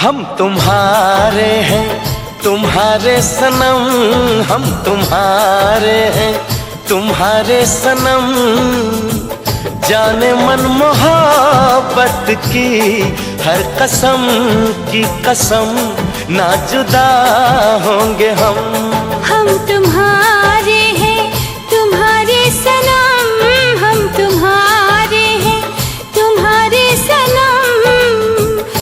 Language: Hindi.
हम तुम्हारे हैं तुम्हारे सनम, हम तुम्हारे हैं तुम्हारे सनम। जाने मन मोहब्बत की हर कसम की कसम, ना जुदा होंगे हम। हम तुम्हारे